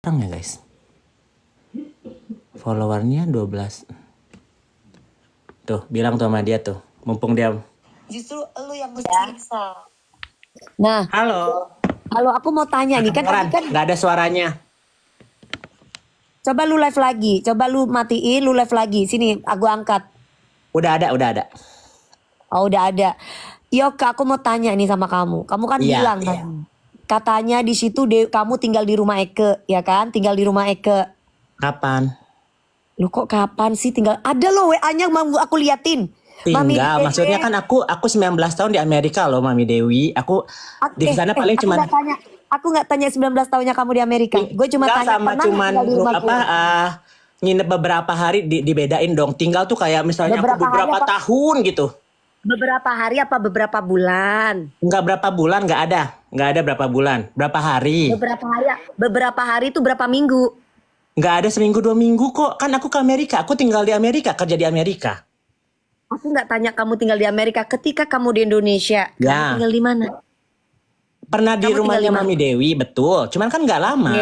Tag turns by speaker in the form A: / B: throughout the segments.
A: orang ya guys. Followernya 12. Tuh, bilang tuh sama dia tuh. Mumpung dia.
B: Justru lu yang mesti.
C: Nah,
A: Halo.
C: halo, aku mau tanya nih kan tadi kan
A: Nggak ada suaranya.
C: coba lu live lagi, coba lu matiin, lu live lagi. Sini, aku angkat.
A: Udah ada.
C: Oh, udah ada. Yoka, aku mau tanya nih sama kamu. Kamu kan
A: Iya,
C: bilang
A: iya.
C: kan, katanya di situ kamu tinggal di rumah Eke, ya kan? Tinggal di rumah Eke.
A: Kapan?
C: Lu kok kapan sih tinggal? Ada loh WA-nya mau aku liatin. Mami
A: Tinggal,
C: Dewi.
A: maksudnya kan aku 19 tahun di Amerika loh, Mami Dewi. Aku di sana paling
C: aku
A: cuma
C: nggak tanya 19 tahunnya kamu di Amerika. Gue cuma
A: tinggal
C: tanya
A: sama
C: pernah
A: cuman
C: tinggal di rumah gue?
A: nginep beberapa hari dibedain dong. Tinggal tuh kayak misalnya aku
C: Beberapa hari
A: beberapa
C: apa?
A: tahun gitu.
C: Beberapa hari apa beberapa bulan?
A: Enggak berapa bulan, nggak ada berapa bulan, berapa hari.
C: Beberapa hari itu berapa minggu?
A: Nggak ada seminggu 2 minggu kok. Kan aku ke Amerika, aku tinggal di Amerika, kerja di Amerika.
C: Aku nggak tanya kamu tinggal di Amerika. Ketika kamu di Indonesia,
A: Ya.
C: kamu tinggal di mana?
A: Pernah di
C: Kamu tinggal
A: rumahnya
C: di mana?
A: Mami Dewi, betul. Cuman kan nggak lama.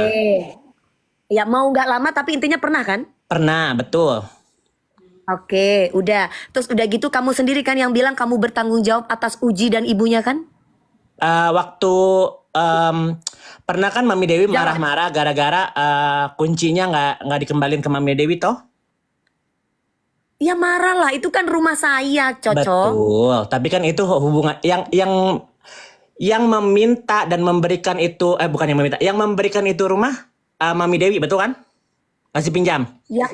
C: Ya mau nggak lama tapi intinya pernah kan?
A: Pernah, betul.
C: Oke, udah. Terus udah gitu kamu sendiri kan yang bilang kamu bertanggung jawab atas Uji dan ibunya kan?
A: Waktu pernah kan Mami Dewi
C: Jangan.
A: marah-marah gara-gara kuncinya nggak dikembalin ke Mami Dewi toh?
C: Ya marah lah, itu kan rumah saya, Cocok.
A: Betul. Tapi kan itu hubungan yang meminta dan memberikan itu bukan yang meminta, yang memberikan itu rumah Mami Dewi, betul kan? Kasih pinjam.
C: Ya.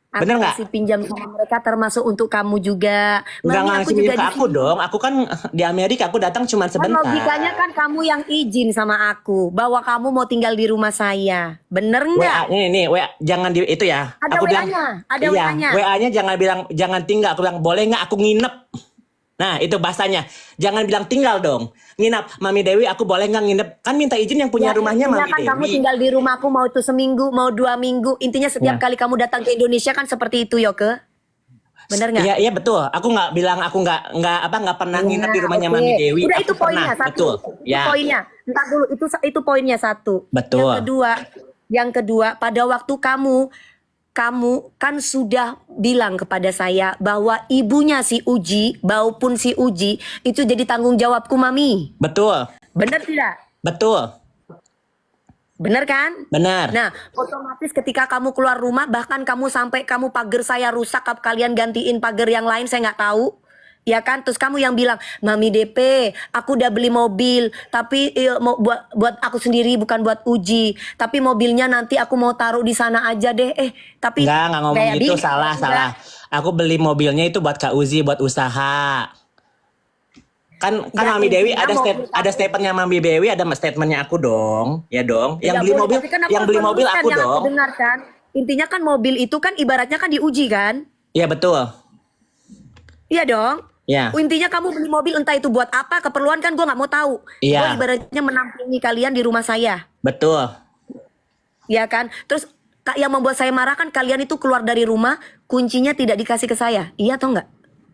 C: Aku
A: Bener nggak?
C: kasih pinjam sama mereka termasuk untuk kamu juga.
A: Nggak
C: Mami,
A: ngasih pinjam ke
C: di
A: aku
C: sini.
A: dong. Aku kan di Amerika, aku datang cuma
C: Kan
A: sebentar.
C: logikanya kan kamu yang izin sama aku bahwa kamu mau tinggal di rumah saya. Bener nggak?
A: WA ini WA jangan di itu ya.
C: Ada
A: Aku bilang
C: WA-nya, ada
A: iya,
C: WA-nya.
A: WA-nya jangan bilang jangan tinggal. Aku bilang boleh nggak aku nginep. Nah itu bahasanya. Jangan bilang tinggal dong. Nginep. Mami Dewi aku boleh nggak nginep? Kan minta izin yang punya rumahnya
C: intinya
A: Mami
C: kan kamu
A: Dewi.
C: tinggal di rumahku mau itu seminggu, mau 2 minggu. Intinya setiap
A: Ya.
C: kali kamu datang ke Indonesia kan seperti itu, Yoke. Bener nggak?
A: Iya iya betul. Aku nggak bilang aku nggak pernah nginep di rumahnya
C: Oke.
A: Mami Dewi.
C: Udah
A: Aku
C: itu poinnya
A: pernah,
C: satu.
A: betul.
C: Itu
A: Ya.
C: poinnya. Entar dulu itu poinnya satu.
A: Betul.
C: Yang kedua, pada waktu kamu kan sudah bilang kepada saya bahwa ibunya si Uji maupun si Uji itu jadi tanggung jawabku, Mami.
A: Betul.
C: Bener tidak?
A: Betul.
C: Bener kan?
A: Benar.
C: Nah, otomatis ketika kamu keluar rumah, bahkan kamu sampai kamu pagar saya rusak, kalian gantiin pagar yang lain, saya nggak tahu. Ya kan? Terus kamu yang bilang, Mami DP, aku udah beli mobil, tapi mau buat aku sendiri, bukan buat Uji. Tapi mobilnya nanti aku mau taruh di sana aja deh. Tapi
A: Nggak ngomong
C: kayak
A: gitu,
C: bingung.
A: salah. Aku beli mobilnya itu buat Kak Uzi, buat usaha. Kan
C: Ya,
A: Mami Dewi
C: intinya
A: ada statementnya Mami Dewi, ada statementnya aku dong, ya dong. Yang
C: Ya
A: beli
C: boleh,
A: mobil,
C: tapi kan aku
A: yang
C: harus
A: beli mobil
C: meneruskan
A: aku
C: yang
A: dong.
C: dengar kan. Intinya kan mobil itu kan ibaratnya kan diuji kan?
A: Iya betul.
C: Iya dong.
A: Ya.
C: Intinya kamu beli mobil entah itu buat apa, keperluan kan gue nggak mau tahu.
A: Iya.
C: Gue ibaratnya menampingi kalian di rumah saya.
A: Betul.
C: Ya kan? Terus yang membuat saya marah kan kalian itu keluar dari rumah, kuncinya tidak dikasih ke saya. Iya atau enggak?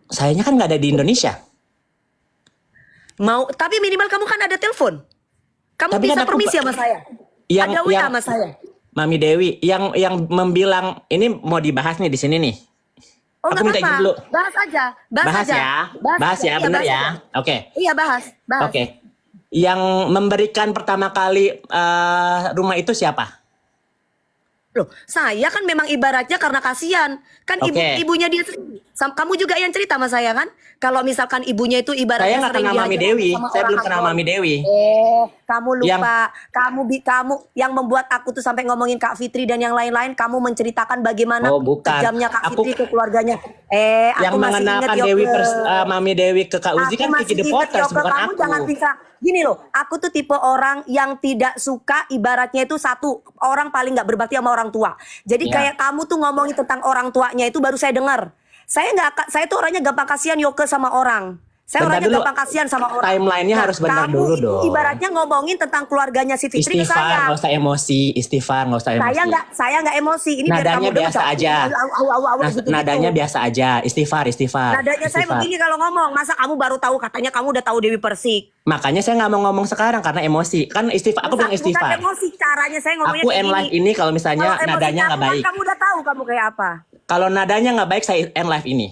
A: Sayanya kan nggak ada di Indonesia.
C: Tapi minimal kamu kan ada telepon. Kamu
A: Tapi
C: bisa
A: kan aku
C: permisi sama saya. Ada WA sama saya.
A: Mami Dewi yang membilang ini mau dibahas nih di sini nih.
C: Oh
A: Aku
C: nggak
A: minta izin
C: apa-apa.
A: dulu.
C: Bahas aja.
A: Bahas
C: aja.
A: ya. Bahas ya,
C: Iya,
A: bener
C: bahas
A: ya.
C: aja.
A: Oke.
C: Iya bahas.
A: Oke. Yang memberikan pertama kali rumah itu siapa?
C: Loh, saya kan memang ibaratnya karena kasihan. Kan
A: Oke.
C: ibunya dia sendiri. Kamu juga yang cerita sama saya kan? Kalau misalkan ibunya itu
A: Saya
C: ibaratnya
A: nggak
C: sering
A: kenal Mami
C: dihajar
A: Dewi.
C: sama
A: Saya
C: orang
A: belum kenal
C: Ambon.
A: Mami Dewi.
C: Kamu lupa. Kamu yang membuat aku tuh sampai ngomongin Kak Fitri dan yang lain-lain. Kamu menceritakan bagaimana
A: Oh, bukan.
C: kejamnya Kak
A: Aku-
C: Fitri ke keluarganya.
A: Yang
C: Aku masih ingat
A: mengenalkan
C: Yoke.
A: Mami Dewi ke Kak Uzi kan Kiki The Potters, bukan
C: Kamu
A: aku.
C: jangan bisa. Gini loh, aku tuh tipe orang yang tidak suka ibaratnya itu satu orang paling nggak berbakti sama orang tua. Jadi
A: Ya.
C: kayak kamu tuh ngomongin tentang orang tuanya itu baru saya dengar. Saya tuh orangnya gampang kasihan Yoke sama orang. Saya
A: Bentar
C: orangnya
A: dulu.
C: gampang kasihan sama orang.
A: Timeline-nya harus benar
C: kamu
A: dulu
C: itu
A: dong.
C: ibaratnya ngomongin tentang keluarganya si Fitri ke
A: Istighfar,
C: saya.
A: nggak usah emosi. Istighfar, nggak usah emosi.
C: Saya nggak emosi. Ini biar
A: Nadanya
C: kamu dengar.
A: biasa aja. Nadanya biasa aja. Istighfar.
C: Nadanya saya
A: Istighfar.
C: begini kalau ngomong. Masa kamu baru tahu, katanya kamu udah tahu Dewi Persik.
A: Makanya saya nggak mau ngomong sekarang karena emosi. Kan istighfar, aku bilang
C: Bukan
A: istighfar.
C: emosi, caranya saya ngomongnya
A: Aku
C: kayak
A: end
C: gini.
A: live ini kalau misalnya
C: Kalau emosinya
A: nadanya nggak
C: aku kan
A: baik.
C: kamu udah tahu kamu kayak apa.
A: Kalau nadanya nggak baik, saya end live ini.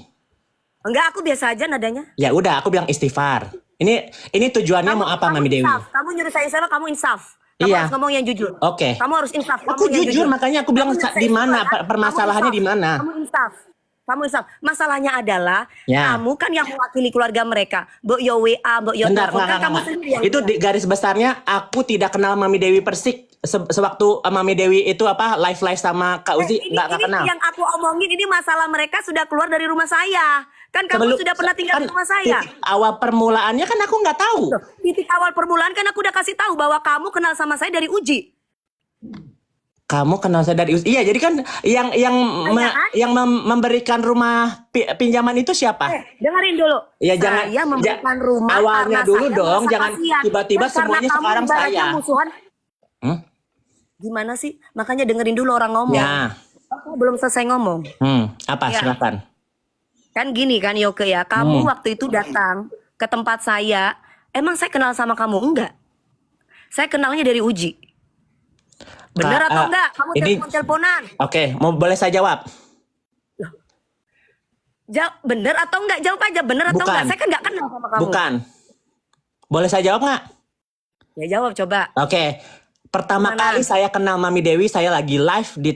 C: Enggak, aku biasa aja nadanya.
A: Ya udah, aku bilang istighfar. Ini tujuannya mau apa, Mami Dewi?
C: Insaf. Kamu nyuruh saya insaf, kamu insaf. Kamu
A: Iya.
C: harus ngomong yang jujur.
A: Oke.
C: Kamu harus insaf.
A: Aku
C: ngomong yang
A: jujur, makanya aku bilang
C: Kamu nyuruh
A: di
C: saya
A: mana
C: insaf, kan?
A: permasalahannya
C: Kamu
A: di mana?
C: Kamu insaf. Kamu insaf. Masalahnya adalah
A: Ya.
C: kamu kan yang mewakili keluarga mereka. Mbok yo WA, mbok yo
A: Bentar,
C: telepon, kan kamu
A: enggak.
C: sendiri yang
A: Itu
C: bilang.
A: di garis besarnya aku tidak kenal Mami Dewi Persik. Sewaktu Mami Dewi itu apa live sama Kak Uzi
C: Ini
A: nggak kenal.
C: yang aku omongin ini masalah mereka sudah keluar dari rumah saya. Kan kamu sudah pernah tinggal di rumah saya.
A: Titik awal permulaannya kan aku nggak tahu.
C: Loh, titik awal permulaan kan aku udah kasih tahu bahwa kamu kenal sama saya dari Uji.
A: Kamu kenal saya dari Iya, jadi kan yang memberikan rumah pinjaman itu siapa?
C: Dengerin dulu.
A: Ya,
C: Saya memberikan rumah
A: awalnya
C: karena
A: dulu
C: saya
A: dong,
C: merasa
A: jangan
C: kasihan.
A: tiba-tiba
C: Kan
A: semuanya
C: karena
A: sekarang
C: kamu ibaratnya
A: saya.
C: musuhan. Gimana sih? Makanya dengerin dulu orang ngomong.
A: Ya.
C: Aku belum selesai ngomong.
A: Apa?
C: Ya.
A: Silakan.
C: Kan gini kan Yoke ya, kamu waktu itu datang ke tempat saya, emang saya kenal sama kamu? Enggak. Saya kenalnya dari Uji. Bener atau enggak? Kamu
A: ini-
C: telepon-teleponan.
A: Oke, boleh saya jawab?
C: Bener atau enggak? Jawab aja bener atau
A: Bukan.
C: enggak? Saya kan enggak kenal sama kamu.
A: Bukan. Boleh saya jawab nggak?
C: Ya jawab coba.
A: Oke. Pertama
C: Gimana?
A: kali saya kenal Mami Dewi, saya lagi live di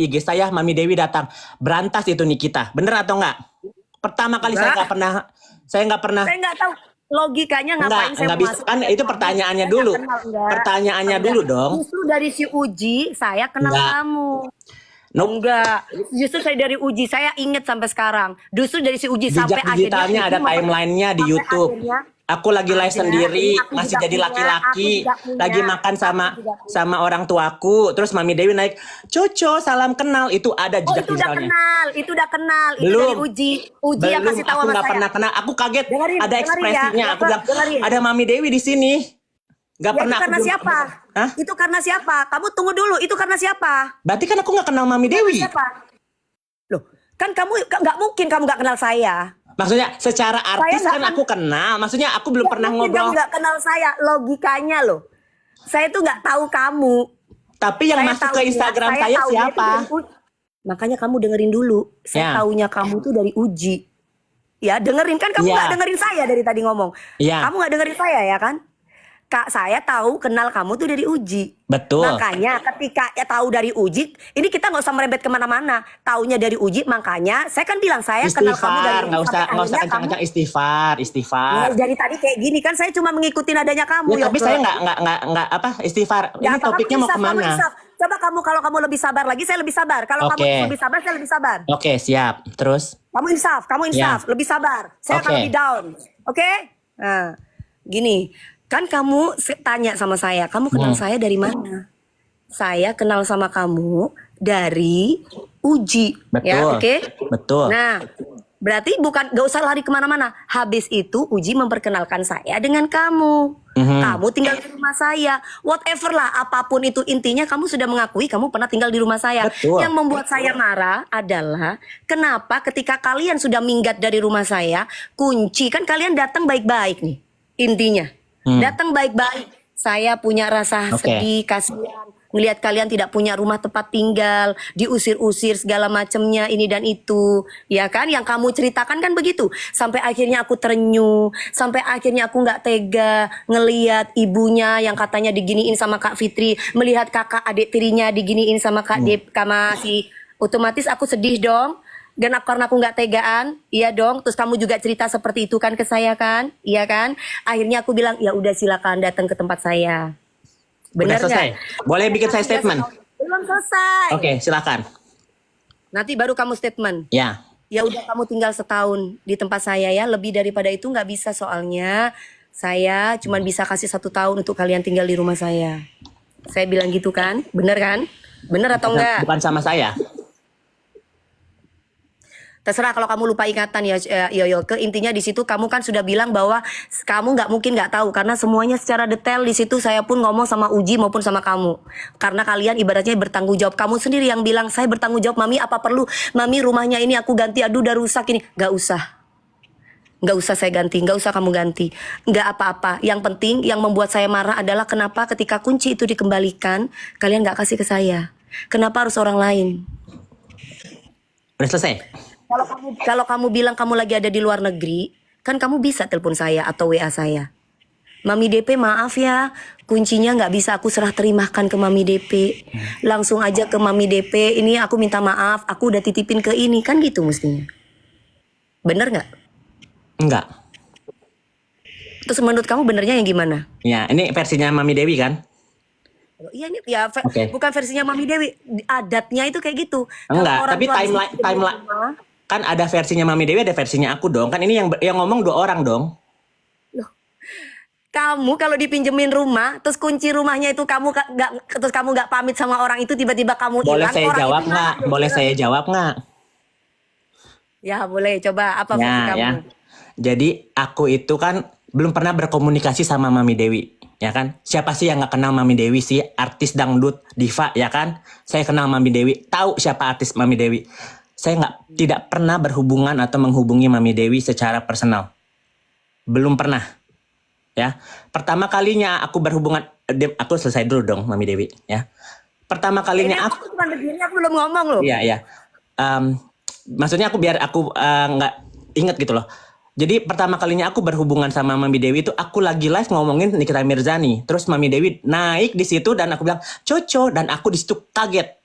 A: IG saya, Mami Dewi datang. Berantas itu Nikita. Bener atau enggak? Pertama kali saya nggak pernah.
C: Saya nggak tahu logikanya ngapain saya
A: Enggak
C: mau
A: bisa.
C: masuk.
A: Kan itu pertanyaannya
C: Saya
A: dulu.
C: nggak kenal, enggak.
A: Pertanyaannya dulu dong.
C: Justru dari si Uji saya kenal
A: Enggak.
C: kamu.
A: Nope.
C: Enggak, justru saya dari Uji, saya inget sampai sekarang. Justru dari si Uji
A: Jejak
C: sampai
A: digitalnya
C: akhirnya
A: ada timelinenya di
C: sampai
A: YouTube.
C: akhirnya
A: Aku lagi live
C: ada.
A: sendiri,
C: Ini aku
A: masih
C: juga
A: jadi
C: punya,
A: laki-laki,
C: aku juga punya,
A: lagi makan
C: aku
A: sama
C: juga punya.
A: sama orang tuaku. Terus Mami Dewi naik, Coco, salam kenal. Itu ada
C: Oh
A: jejak
C: itu udah
A: digitalnya.
C: kenal, itu udah kenal, itu
A: Belum.
C: dari Uji. Uji yang
A: Belum,
C: kasih tahu
A: aku
C: sama
A: nggak
C: saya.
A: pernah kenal. Aku kaget,
C: Dengerin,
A: ada
C: dengerin
A: ekspresinya.
C: ya,
A: Aku bilang,
C: dengerin.
A: ada Mami Dewi di sini. Gak
C: Ya,
A: pernah.
C: itu karena
A: aku belum-
C: siapa?
A: Hah?
C: Itu karena siapa? Kamu tunggu dulu, itu karena siapa?
A: Berarti kan aku nggak kenal Mami Dewi.
C: Siapa? Loh, kan kamu nggak mungkin kamu nggak kenal saya.
A: Maksudnya secara artis
C: nggak
A: kan
C: kenal.
A: aku kenal. Maksudnya aku belum pernah
C: Mungkin
A: ngobrol.
C: kamu nggak kenal saya, logikanya loh. Saya tuh nggak tahu kamu.
A: Tapi yang
C: Saya
A: masuk
C: tahu
A: ke
C: dia,
A: Instagram saya
C: tahu dia itu
A: siapa?
C: dari Uji. Makanya kamu dengerin dulu. Saya
A: Ya.
C: taunya kamu tuh dari Uji. Ya dengerin kan kamu
A: Ya.
C: nggak dengerin saya dari tadi ngomong.
A: Ya.
C: Kamu nggak dengerin saya ya kan? Kak saya tahu kenal kamu tuh dari Uji.
A: Betul.
C: Makanya ketika ya tahu dari Uji, ini kita nggak usah merembet kemana-mana. Taunya dari Uji, makanya saya kan bilang saya kenal kamu dari
A: Istighfar,
C: Uji.
A: nggak usah
C: Sampai akhirnya
A: kencang-kencang istighfar.
C: Ya, dari tadi kayak gini kan saya cuma mengikuti nadanya kamu.
A: Ya, tapi
C: Yoke.
A: saya nggak apa istighfar.
C: Ya,
A: Ini
C: apa,
A: topiknya
C: kamu
A: mau
C: insaf, kamu
A: kemana?
C: insaf. Coba kalau kamu lebih sabar lagi, saya lebih sabar. Kalau
A: Oke.
C: kamu lebih sabar, saya lebih sabar.
A: Oke, siap. Terus?
C: Kamu insaf,
A: Ya.
C: lebih sabar. Saya akan
A: Oke.
C: lebih down. Oke? Nah, gini, kan kamu tanya sama saya, kamu kenal saya dari mana? Saya kenal sama kamu dari Uji.
A: Betul.
C: Ya, oke?
A: Betul.
C: Nah, berarti gak usah lari kemana-mana. Habis itu Uji memperkenalkan saya dengan kamu. Kamu tinggal di rumah saya. Whatever lah, apapun itu intinya kamu sudah mengakui kamu pernah tinggal di rumah saya.
A: Betul.
C: Yang membuat saya marah adalah kenapa ketika kalian sudah minggat dari rumah saya, kunci kan kalian datang baik-baik nih. Intinya, datang baik-baik. Saya punya rasa
A: Oke.
C: sedih, kasihan. Ngelihat kalian tidak punya rumah tempat tinggal, diusir-usir segala macamnya ini dan itu, ya kan? Yang kamu ceritakan kan begitu. Sampai akhirnya aku terenyuh, sampai akhirnya aku nggak tega ngelihat ibunya yang katanya diginiin sama Kak Fitri, melihat kakak adik tirinya diginiin sama Kak Dep, sama si, otomatis aku sedih dong. Dan karena aku nggak tegaan, iya dong. Terus kamu juga cerita seperti itu kan ke saya kan, iya kan? Akhirnya aku bilang ya udah silakan datang ke tempat saya.
A: Udah
C: Bener
A: selesai.
C: nggak?
A: Boleh bikin saya statement?
C: Belum selesai.
A: Oke, silakan.
C: Nanti baru kamu statement.
A: Ya.
C: Ya udah kamu tinggal setahun di tempat saya ya. Lebih daripada itu nggak bisa soalnya saya cuma bisa kasih 1 tahun untuk kalian tinggal di rumah saya. Saya bilang gitu kan, bener kan? Bener atau enggak?
A: Bukan sama saya.
C: Terserah kalau kamu lupa ingatan ya, Yoyo. Intinya di situ kamu kan sudah bilang bahwa kamu nggak mungkin nggak tahu karena semuanya secara detail di situ saya pun ngomong sama Uji maupun sama kamu. Karena kalian ibaratnya bertanggung jawab. Kamu sendiri yang bilang saya bertanggung jawab, Mami. Apa perlu Mami rumahnya ini aku ganti? Aduh, udah rusak ini. Nggak usah. Nggak usah saya ganti, nggak usah kamu ganti. Nggak apa-apa. Yang penting yang membuat saya marah adalah kenapa ketika kunci itu dikembalikan kalian nggak kasih ke saya. Kenapa harus orang lain?
A: Udah selesai?
C: Kalau kamu bilang kamu lagi ada di luar negeri, kan kamu bisa telepon saya atau WA saya. Mami DP maaf ya, kuncinya nggak bisa aku serah terimakan ke Mami DP. Langsung aja ke Mami DP, ini aku minta maaf, aku udah titipin ke ini, kan gitu mestinya. Bener nggak?
A: Enggak.
C: Terus menurut kamu benernya yang gimana?
A: Ya, ini versinya Mami Dewi kan?
C: Iya ini ya
A: Oke.
C: bukan versinya Mami Dewi, adatnya itu kayak gitu. Kalau
A: Enggak,
C: orang
A: tapi
C: tua di
A: timeline
C: sini
A: timeline
C: rumah,
A: kan ada versinya Mami Dewi, ada versinya aku dong. Kan ini yang ngomong dua orang dong.
C: kamu kalau dipinjemin rumah, terus kunci rumahnya itu kamu nggak, terus kamu nggak pamit sama orang itu, tiba-tiba kamu
A: Boleh
C: hilang,
A: saya
C: orang
A: jawab
C: itu
A: nggak?
C: hilang.
A: Boleh saya jawab nggak?
C: Ya boleh, coba apa versi
A: Ya,
C: kamu?
A: ya. Jadi aku itu kan belum pernah berkomunikasi sama Mami Dewi, ya kan? Siapa sih yang nggak kenal Mami Dewi sih? Artis dangdut, diva, ya kan? Saya kenal Mami Dewi, tahu siapa artis Mami Dewi. Saya tidak pernah berhubungan atau menghubungi Mami Dewi secara personal. Belum pernah, ya. Pertama kalinya aku berhubungan, aku selesai dulu dong, Mami Dewi, ya. Pertama
C: Ini
A: kalinya
C: aku cuma begini, aku belum ngomong loh.
A: iya, iya. Maksudnya biar aku nggak inget gitu loh. Jadi pertama kalinya aku berhubungan sama Mami Dewi itu aku lagi live ngomongin Nikita Mirzani. Terus Mami Dewi naik di situ dan aku bilang Coco, dan aku di situ kaget,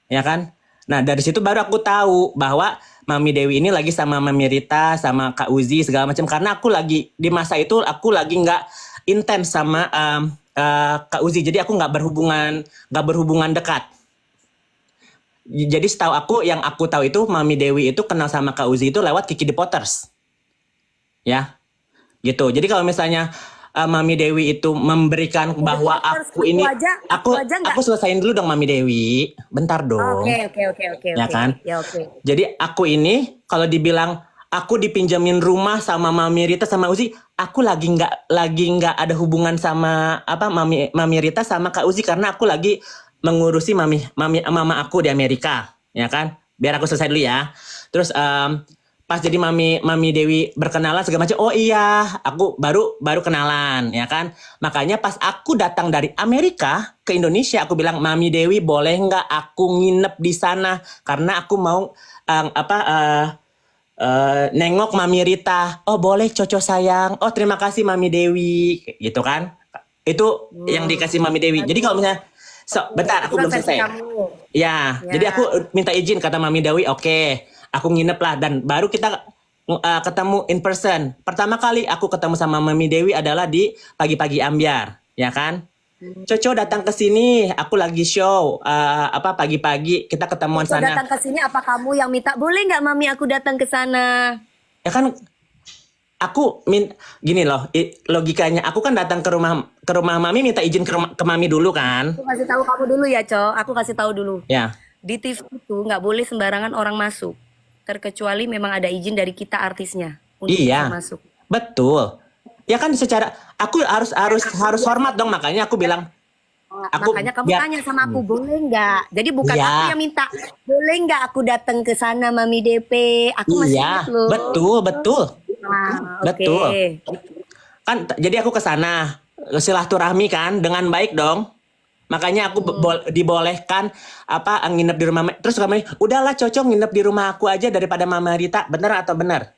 A: ya kan? Nah dari situ baru aku tahu bahwa Mami Dewi ini lagi sama Mami Rita, sama Kak Uzi segala macam. Karena aku lagi di masa itu aku lagi nggak intens sama Kak Uzi. Jadi aku nggak berhubungan dekat. Jadi setahu aku, yang aku tahu itu Mami Dewi itu kenal sama Kak Uzi itu lewat Kiki The Potters. Ya, gitu. Jadi kalau misalnya Mami Dewi itu memberikan bahwa aku ini, aku
C: nggak.
A: selesain dulu dong Mami Dewi. Bentar dong.
C: Oke.
A: Ya kan?
C: Ya oke.
A: Jadi aku ini kalau dibilang aku dipinjamin rumah sama Mami Rita sama Uzi, aku lagi nggak ada hubungan sama Mami Rita sama Kak Uzi karena aku lagi mengurusi mama aku di Amerika, ya kan? Biar aku selesai dulu ya. Terus pas jadi Mami Dewi berkenalan segala macam, oh iya, aku baru kenalan, ya kan? Makanya pas aku datang dari Amerika ke Indonesia, aku bilang, Mami Dewi boleh nggak aku nginep di sana karena aku mau nengok Mami Rita. Oh boleh Coco sayang. Oh terima kasih Mami Dewi, gitu kan? Itu yang dikasih Mami Dewi. Jadi kalau misalnya, bentar aku belum selesai. Ya, jadi aku minta izin kata Mami Dewi, oke, aku nginep lah dan baru kita ketemu in person. Pertama kali aku ketemu sama Mami Dewi adalah di pagi-pagi ambyar, ya kan? Coco datang ke sini, aku lagi show pagi-pagi kita ketemuan
C: Coco
A: sana.
C: datang ke sini, apa kamu yang minta boleh nggak Mami aku datang ke sana?
A: Ya kan aku gini loh, logikanya aku kan datang ke rumah Mami minta izin ke Mami dulu kan?
C: Aku kasih tahu kamu dulu ya, Co. Aku kasih tahu dulu.
A: Ya.
C: Di TV itu nggak boleh sembarangan orang masuk, terkecuali memang ada izin dari kita artisnya untuk
A: Iya.
C: bisa masuk.
A: Betul. Ya kan secara aku harus hormat dong, makanya aku bilang
C: Makanya kamu tanya sama aku, boleh nggak? Jadi bukan
A: Iya.
C: aku yang minta, boleh nggak aku datang ke sana Mami DP? Aku masih
A: iya,
C: ingat loh.
A: betul.
C: Nah,
A: Betul.
C: oke.
A: Kan jadi aku ke sana silaturahmi kan dengan baik dong. Makanya aku dibolehkan nginep di rumah. Terus kami, udahlah Cocok nginep di rumah aku aja daripada Mama Rita. Bener atau bener?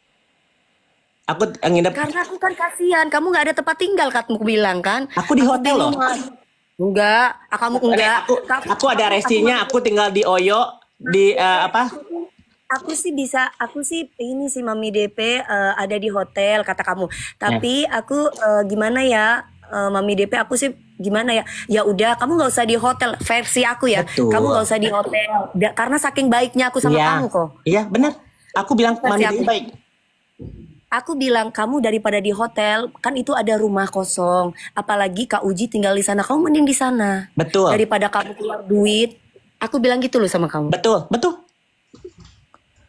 A: Aku nginep.
C: Karena aku kan kasihan, kamu nggak ada tempat tinggal, kamu bilang kan?
A: Aku di hotel loh.
C: Enggak, kamu enggak.
A: Aku ada resinya. Aku tinggal di Oyo di
C: Aku sih ini sih Mami DP ada di hotel kata kamu. Tapi aku gimana ya Mami DP, aku sih gimana ya? Ya udah, kamu nggak usah di hotel, versi aku ya.
A: Betul.
C: Kamu nggak usah di hotel. Karena saking baiknya aku sama kamu kok.
A: Iya bener. Aku bilang
C: Versi
A: Mami
C: aku.
A: Dewi baik.
C: Aku bilang kamu daripada di hotel, kan itu ada rumah kosong. Apalagi Kak Uji tinggal di sana, kamu mending di sana.
A: Betul.
C: Daripada kamu keluar duit. Aku bilang gitu loh sama kamu.
A: Betul.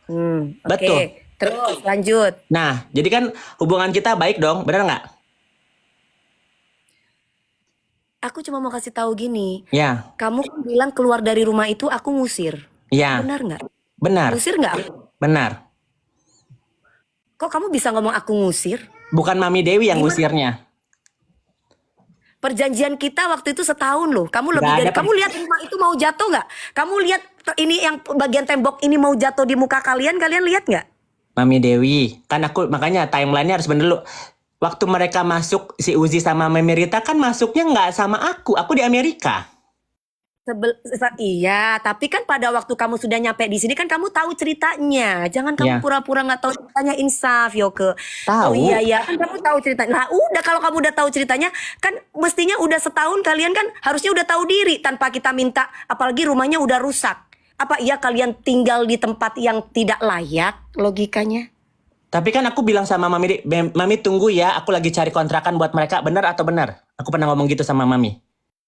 C: Oke.
A: Betul.
C: Terus lanjut.
A: Nah, jadi kan hubungan kita baik dong, benar nggak?
C: Aku cuma mau kasih tahu gini.
A: Ya,
C: Kamu kan bilang keluar dari rumah itu aku ngusir.
A: ya,
C: Benar nggak?
A: benar,
C: Ngusir nggak?
A: benar.
C: Kok kamu bisa ngomong aku ngusir?
A: Bukan Mami Dewi yang
C: Gimana?
A: ngusirnya.
C: Perjanjian kita waktu itu setahun loh. Kamu lebih
A: Nggak
C: dari.
A: ada
C: Kamu lihat rumah itu mau jatuh nggak? Kamu lihat ini yang bagian tembok ini mau jatuh di muka kalian? Kalian lihat nggak?
A: Mami Dewi, kan aku makanya timelinenya harus bener dulu. Waktu mereka masuk si Uzi sama Mami Rita kan masuknya nggak sama aku di Amerika.
C: Iya, tapi kan pada waktu kamu sudah nyampe di sini kan kamu tahu ceritanya. Jangan kamu
A: Ya,
C: pura-pura nggak tahu ceritanya, insaf Yoke. Oh
A: tahu.
C: iya ya, kan kamu tahu ceritanya. Nah, udah kalau kamu udah tahu ceritanya, kan mestinya udah setahun kalian kan harusnya udah tahu diri tanpa kita minta, apalagi rumahnya udah rusak. Apa iya kalian tinggal di tempat yang tidak layak logikanya?
A: Tapi kan aku bilang sama Mami tunggu ya, aku lagi cari kontrakan buat mereka. Benar atau benar? Aku pernah ngomong gitu sama Mami.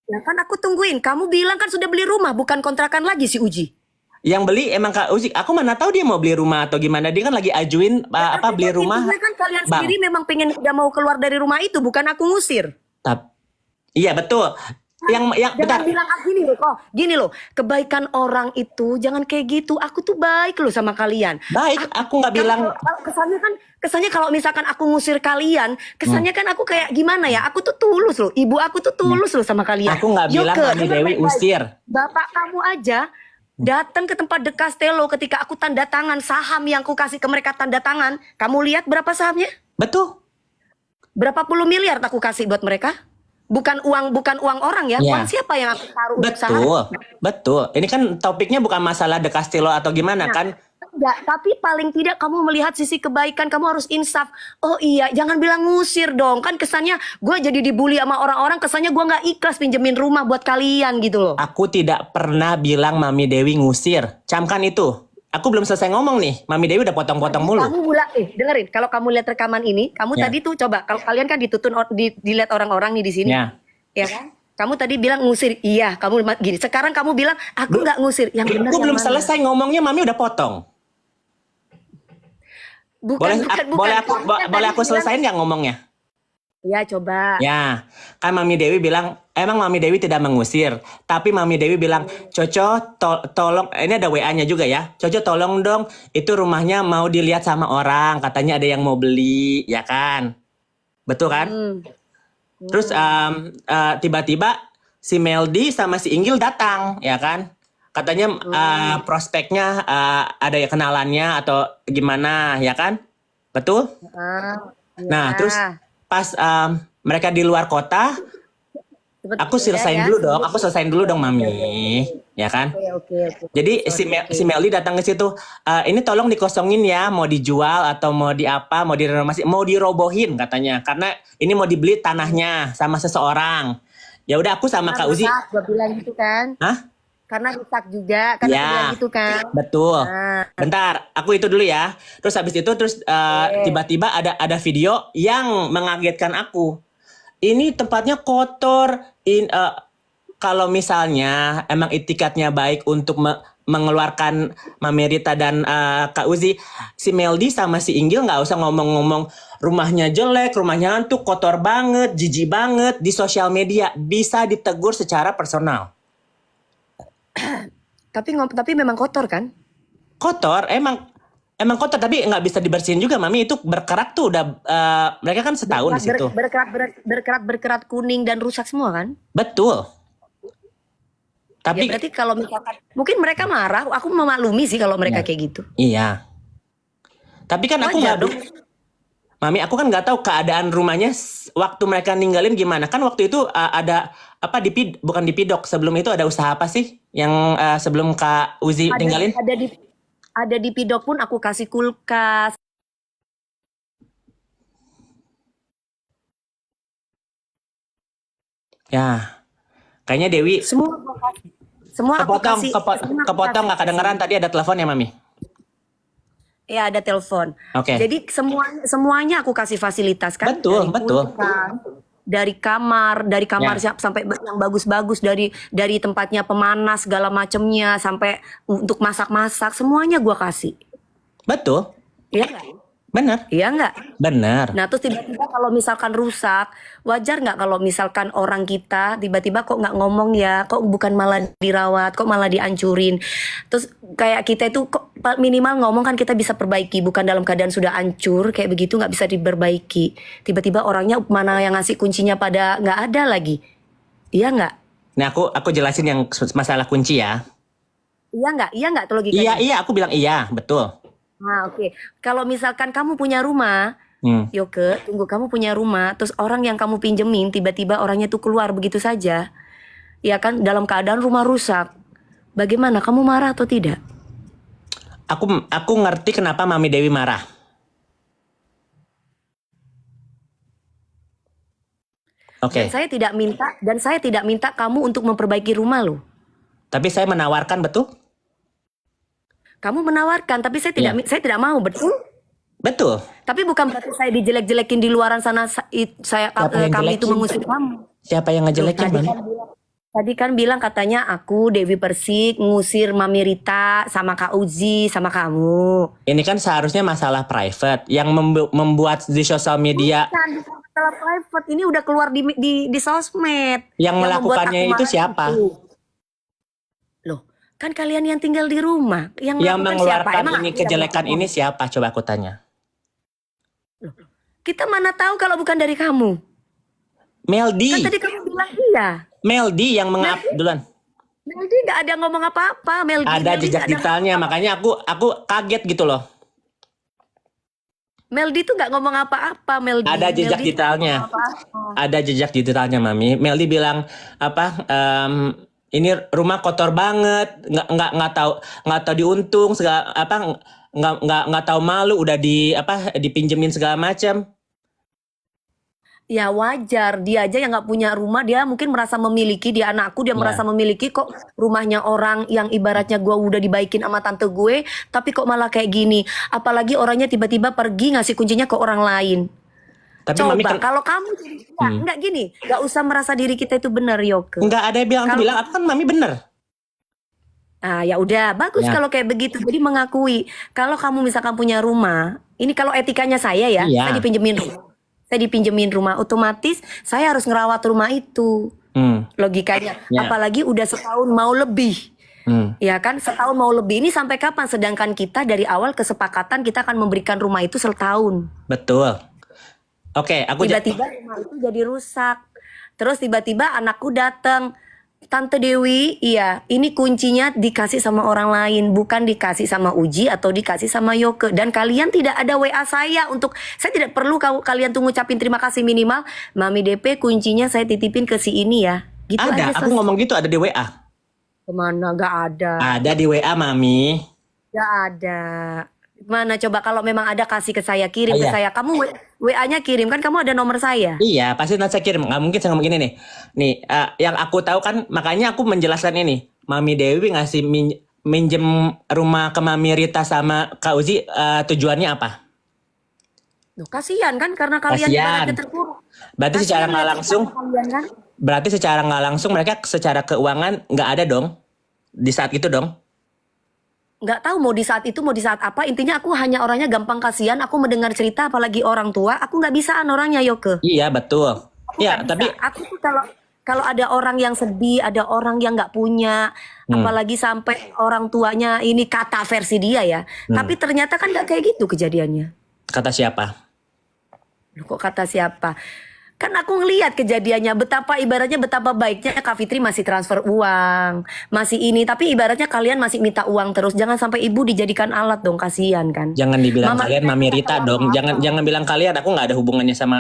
C: Ya kan aku tungguin. Kamu bilang kan sudah beli rumah, bukan kontrakan lagi si Uji.
A: Yang beli emang Kak Uzi. Aku mana tahu dia mau beli rumah atau gimana. Dia kan lagi ajuin apa
C: Tapi
A: beli
C: kan
A: rumah,
C: intinya kan kalian
A: Bang.
C: sendiri memang pengen udah mau keluar dari rumah itu, bukan aku ngusir.
A: Iya betul. Yang bentar.
C: Jangan bilang gini loh, gini loh, kebaikan orang itu jangan kayak gitu. Aku tuh baik loh sama kalian.
A: Baik, aku nggak bilang.
C: Kesannya kalau misalkan aku ngusir kalian, kesannya kan aku kayak gimana ya? Aku tuh tulus loh, ibu aku tuh tulus loh sama kalian.
A: Aku nggak bilang
C: Yoke,
A: Mami
C: dengar
A: Dewi
C: baik-baik.
A: usir.
C: Bapak kamu aja datang ke tempat De Castello ketika aku tanda tangan saham yang aku kasih ke mereka tanda tangan. Kamu lihat berapa sahamnya?
A: Betul.
C: Berapa puluh miliar aku kasih buat mereka? Bukan uang orang ya.
A: Ya.
C: Uang siapa yang aku taruh untuk saham?
A: Betul, betul. Ini kan topiknya bukan masalah De Castillo atau gimana kan?
C: Enggak, tapi paling tidak kamu melihat sisi kebaikan, kamu harus insaf. Oh iya, jangan bilang ngusir dong. Kan kesannya gue jadi dibully sama orang-orang, kesannya gue nggak ikhlas pinjemin rumah buat kalian gitu loh.
A: Aku tidak pernah bilang Mami Dewi ngusir. Camkan itu. Aku belum selesai ngomong nih. Mami Dewi udah potong-potong mulu.
C: Kamu dengerin, kalau kamu lihat rekaman ini, kamu
A: Ya.
C: tadi tuh coba, kalau kalian kan dilihat orang-orang nih di sini.
A: Ya.
C: Ya kan? Kamu tadi bilang ngusir, iya, kamu gini. Sekarang kamu bilang aku nggak ngusir, yang benar
A: Aku
C: yang
A: belum
C: mana?
A: selesai ngomongnya, Mami udah potong. Boleh boleh aku selesain nggak ngomongnya?
C: Ya coba.
A: Ya, kan Mami Dewi bilang, emang Mami Dewi tidak mengusir. Tapi Mami Dewi bilang, Coco tolong, ini ada WA-nya juga ya. Coco tolong dong, itu rumahnya mau dilihat sama orang. Katanya ada yang mau beli, ya kan? Betul kan? Terus tiba-tiba si Meldi sama si Inggil datang, ya kan? Katanya prospeknya ada ya kenalannya atau gimana, ya kan? Betul? Nah,
C: Ya.
A: terus pas mereka di luar kota, aku selesain dulu dong. Aku selesain dulu dong, Mami, ya kan?
C: Oke.
A: Jadi si Meldi datang ke situ. Ini tolong dikosongin ya, mau dijual atau mau di apa, mau direnovasi, mau dirobohin katanya. Karena ini mau dibeli tanahnya sama seseorang. Ya udah aku sama Kak Uzi.
C: Gue bilang gitu kan.
A: Hah?
C: Karena rusak juga, karena
A: Ya.
C: gue bilang gitu kan.
A: Betul.
C: Nah.
A: Bentar, aku itu dulu ya. Terus habis itu tiba-tiba ada video yang mengagetkan aku. Ini tempatnya kotor. Kalau misalnya emang itikadnya baik untuk mengeluarkan Mami Rita dan Kak Uzi, si Meldi sama si Inggil nggak usah ngomong-ngomong rumahnya jelek, rumahnya hantu, kotor banget, jijik banget di sosial media. Bisa ditegur secara personal.
C: Tapi memang kotor kan?
A: Kotor, emang kotor, tapi nggak bisa dibersihin juga, Mami. Itu berkerak tuh udah mereka kan setahun di situ.
C: Berkerat kuning dan rusak semua kan?
A: Betul.
C: Ya
A: Tapi
C: berarti kalau misalkan mungkin mereka marah, aku memaklumi sih kalau mereka
A: Ya.
C: kayak gitu.
A: iya. Tapi kan aku
C: Wajar
A: nggak
C: dong.
A: Mami, aku kan nggak tahu keadaan rumahnya waktu mereka ninggalin gimana. Kan waktu itu ada apa bukan di Pidok, sebelum itu ada usaha apa sih yang sebelum Kak Uzi ninggalin?
C: Ada di Pidok pun aku kasih kulkas.
A: Ya. Kayaknya Dewi
C: Semua aku kasih. Semua aku
A: kepotong,
C: kasih. semua aku
A: kepotong
C: kasih.
A: nggak kedengeran tadi ada telepon ya, Mami?
C: Ya ada telepon.
A: Oke.
C: Jadi semuanya aku kasih fasilitas kan.
A: Betul, betul.
C: Dari kamar
A: Ya.
C: sampai yang bagus-bagus, dari tempatnya pemanas segala macemnya sampai untuk masak-masak semuanya gua kasih.
A: Betul.
C: Iya nggak?
A: Benar.
C: Iya nggak?
A: Benar.
C: Nah terus tiba-tiba kalau misalkan rusak, wajar nggak kalau misalkan orang kita tiba-tiba kok nggak ngomong ya, kok bukan malah dirawat, kok malah dihancurin. Terus kayak kita itu kok minimal ngomong kan kita bisa perbaiki, bukan dalam keadaan sudah hancur kayak begitu nggak bisa diperbaiki. Tiba-tiba orangnya mana yang ngasih kuncinya pada nggak ada lagi. Iya nggak?
A: Nah, aku jelasin yang masalah kunci ya.
C: Iya nggak? Iya nggak tuh
A: Iya,
C: logikanya?
A: iya, aku bilang iya, betul.
C: Nah oke, kalau misalkan kamu punya rumah,
A: Hmm.
C: Yoke, tunggu kamu punya rumah, terus orang yang kamu pinjemin tiba-tiba orangnya tuh keluar begitu saja, ya kan dalam keadaan rumah rusak. Bagaimana? Kamu marah atau tidak?
A: Aku ngerti kenapa Mami Dewi marah.
C: Dan
A: Oke.
C: saya tidak minta kamu untuk memperbaiki rumah loh.
A: Tapi saya menawarkan, betul?
C: Kamu menawarkan, tapi
A: Iya.
C: saya tidak mau, betul?
A: Betul.
C: Tapi bukan berarti saya dijelek-jelekin di luaran sana,
A: Siapa yang
C: kami itu
A: jelekin?
C: mengusir kamu.
A: Siapa yang
C: Loh,
A: ngejelekin, Mami?
C: tadi kan bilang katanya aku Dewi Persik ngusir Mami Rita sama Kak Uzi sama kamu.
A: Ini kan seharusnya masalah private yang membuat di sosial media
C: Bukan masalah private, ini udah keluar di sosmed.
A: yang
C: Yang membuat
A: melakukannya
C: aku
A: itu
C: marah
A: siapa?
C: itu. Loh, kan kalian yang tinggal di rumah, yang
A: Yang
C: melakukan siapa?
A: mengeluarkan
C: Emang
A: ini
C: aku yang
A: kejelekan
C: melakukan?
A: ini siapa? Coba aku tanya.
C: Loh, kita mana tahu kalau bukan dari kamu? Kan
A: Meldi.
C: tadi kamu bilang iya.
A: Meldi yang duluan.
C: Meldi nggak ada ngomong apa-apa.
A: Ada
C: Meldi
A: jejak
C: nggak ada
A: digitalnya, makanya aku kaget gitu loh.
C: Meldi tuh nggak ngomong apa-apa.
A: Ada jejak
C: Meldi tuh nggak
A: digitalnya.
C: ngomong apa-apa.
A: Ada jejak digitalnya, Mami. Meldi bilang apa? Ini rumah kotor banget, nggak tahu diuntung segala apa, nggak tahu malu, udah dipinjemin segala macam.
C: Ya wajar, dia aja yang nggak punya rumah, dia mungkin merasa memiliki, dia anakku, dia
A: Ya.
C: merasa memiliki kok rumahnya orang yang ibaratnya gua udah dibaikin sama tante gue, tapi kok malah kayak gini. Apalagi orangnya tiba-tiba pergi ngasih kuncinya ke orang lain.
A: Tapi Mami
C: Coba
A: kan
C: kalau kamu nggak gini, nggak usah merasa diri kita itu benar, Yoke.
A: nggak ada yang bilang, aku
C: Kalau
A: bilang aku kan Mami bener.
C: Ah ya udah, bagus
A: Ya.
C: kalau kayak begitu. Jadi mengakui kalau kamu misalkan punya rumah, ini kalau etikanya saya ya,
A: Iya.
C: saya dipinjemin rumah, otomatis saya harus ngerawat rumah itu. Logikanya,
A: Ya.
C: apalagi udah setahun mau lebih. Ya kan, setahun mau lebih ini sampai kapan? Sedangkan kita dari awal kesepakatan kita akan memberikan rumah itu setahun.
A: Betul. Oke,
C: Tiba-tiba rumah itu jadi rusak. Terus tiba-tiba anakku datang, Tante Dewi, iya, ini kuncinya dikasih sama orang lain, bukan dikasih sama Uji atau dikasih sama Yoke. Dan kalian tidak ada WA saya saya tidak perlu kalian tuh ngucapin terima kasih minimal. Mami DP kuncinya saya titipin ke si ini ya. Gitu
A: ada,
C: aja
A: aku
C: selesai.
A: ngomong gitu ada di WA.
C: Kemana? Gak ada.
A: Ada di WA, Mami.
C: Gak ada. Mana coba kalau memang ada kasih ke saya, kirim ke
A: Iya.
C: saya. Kamu WA-nya kirim, kan kamu ada nomor saya.
A: Iya, pasti nanti saya kirim. Nggak mungkin saya ngomong gini nih. Nih, yang aku tahu kan, makanya aku menjelaskan ini. Mami Dewi ngasih minjem rumah ke Mami Rita sama Kak Uzi, tujuannya apa?
C: Loh, kasihan kan karena kalian
A: Kasihan.
C: ibaratnya terpuruk.
A: Berarti secara
C: Kasihan
A: nggak
C: lihat
A: langsung,
C: kalian kan.
A: berarti secara nggak langsung mereka secara keuangan nggak ada dong di saat itu dong.
C: Nggak tahu mau di saat itu mau di saat apa, intinya aku hanya orangnya gampang kasihan, aku mendengar cerita apalagi orang tua, aku nggak bisaan orangnya, Yoke.
A: Iya, betul.
C: Aku
A: Iya,
C: nggak bisa.
A: tapi
C: Aku tuh kalau ada orang yang sedih, ada orang yang nggak punya, apalagi sampai orang tuanya ini kata versi dia ya, tapi ternyata kan nggak kayak gitu kejadiannya.
A: kata siapa?
C: Loh, kok kata siapa? Kan aku ngelihat kejadiannya, ibaratnya betapa baiknya Kak Fitri masih transfer uang, masih ini, tapi ibaratnya kalian masih minta uang terus. Jangan sampai ibu dijadikan alat dong, kasihan kan.
A: Jangan dibilang
C: Mama
A: kalian
C: Rita
A: Mami
C: nggak
A: Rita
C: tahu
A: dong.
C: apa-apa.
A: Jangan bilang kalian. Aku nggak ada hubungannya sama.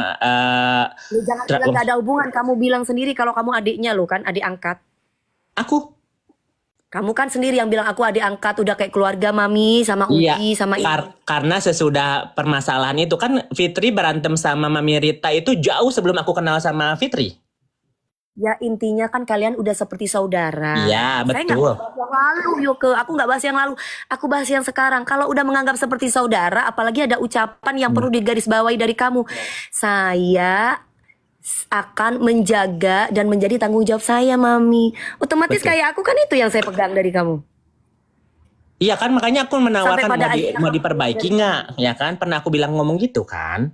C: Lu jangan bilang gak ada hubungan, kamu bilang sendiri kalau kamu adiknya lo kan, adik angkat.
A: Aku.
C: Kamu kan sendiri yang bilang aku adik angkat, udah kayak keluarga Mami sama
A: Iya.
C: Uji sama ini.
A: Karena sesudah permasalahan itu kan Fitri berantem sama Mami Rita itu jauh sebelum aku kenal sama Fitri.
C: Ya intinya kan kalian udah seperti saudara.
A: Iya,
C: Saya nggak
A: betul.
C: bahas yang lalu, Yoke. Aku nggak bahas yang lalu. Aku bahas yang sekarang. Kalau udah menganggap seperti saudara, apalagi ada ucapan yang perlu digarisbawahi dari kamu. Saya akan menjaga dan menjadi tanggung jawab saya, Mami. Otomatis
A: Betul.
C: kayak aku kan itu yang saya pegang dari kamu.
A: Iya kan, makanya aku
C: Sampai
A: menawarkan
C: pada akhirnya
A: mau
C: kamu
A: diperbaiki nggak, ya kan? Pernah aku bilang ngomong gitu kan?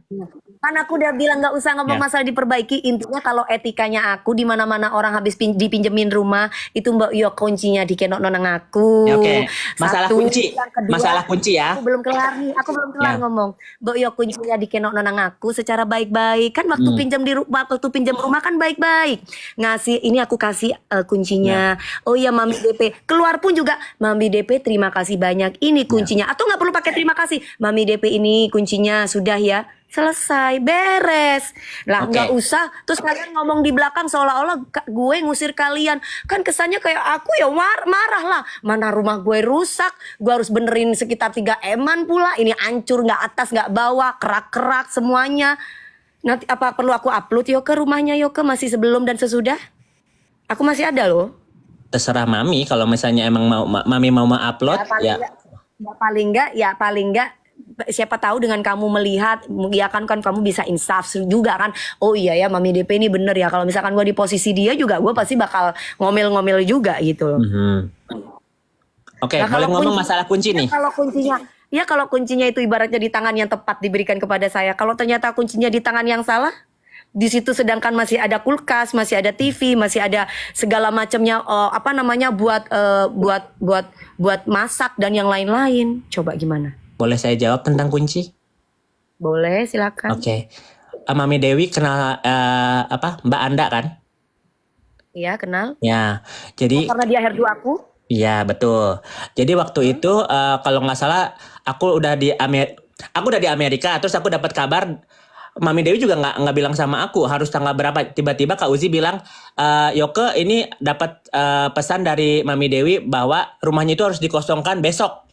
C: kan aku udah bilang nggak usah ngomong
A: Ya.
C: masalah diperbaiki. Intinya kalau etikanya aku di mana-mana orang habis dipinjemin rumah itu Mbak Yo kuncinya dikenok nonang
A: Ya,
C: aku.
A: oke. Masalah
C: Satu,
A: kunci.
C: yang kedua,
A: Masalah kunci
C: aku
A: ya.
C: belum kelar nih. Aku belum kelar
A: Ya.
C: ngomong. Mbak Yo kuncinya dikenok nonang aku secara baik-baik. Kan waktu
A: Hmm.
C: pinjam waktu pinjam rumah kan baik-baik. Ngasih ini aku kasih
A: Ya.
C: kuncinya. Oh iya Mami DP. Keluar pun juga Mami DP terima kasih banyak. Ini
A: Ya.
C: kuncinya. Atau nggak perlu pakai terima kasih. Mami DP ini kuncinya sudah ya. Selesai, beres. Lah
A: Oke.
C: nggak usah. Terus kalian ngomong di belakang seolah-olah gue ngusir kalian. Kan kesannya kayak aku ya marah lah. Mana rumah gue rusak, gue harus benerin sekitar 3 eman pula. Ini hancur, nggak atas, nggak bawah, kerak-kerak semuanya. Nanti apa perlu aku upload Yoke rumahnya Yoke masih sebelum dan sesudah? Aku masih ada loh.
A: Terserah Mami kalau misalnya emang Mami mau upload ya.
C: Paling enggak siapa tahu dengan kamu melihat ya kan kamu bisa insaf juga kan. Oh iya ya Mami DP ini bener ya, kalau misalkan gue di posisi dia juga gue pasti bakal ngomel-ngomel juga gitu loh.
A: Mhm. Oke,
C: Nah,
A: boleh
C: kalau
A: ngomong masalah kunci nih.
C: kalau kuncinya itu ibaratnya di tangan yang tepat diberikan kepada saya. Kalau ternyata kuncinya di tangan yang salah, di situ sedangkan masih ada kulkas, masih ada TV, masih ada segala macamnya apa namanya buat masak dan yang lain-lain. Coba gimana?
A: Boleh saya jawab tentang kunci?
C: Boleh, silakan.
A: Oke. Mami Dewi kenal Mbak Anda kan?
C: Iya, kenal.
A: Ya. Jadi
C: Karena dia herdu aku.
A: iya betul. Jadi waktu itu kalau nggak salah aku udah di Amerika, terus aku dapat kabar Mami Dewi juga nggak bilang sama aku harus tanggal berapa. Tiba-tiba Kak Uzi bilang, Yoke ini dapat pesan dari Mami Dewi bahwa rumahnya itu harus dikosongkan besok,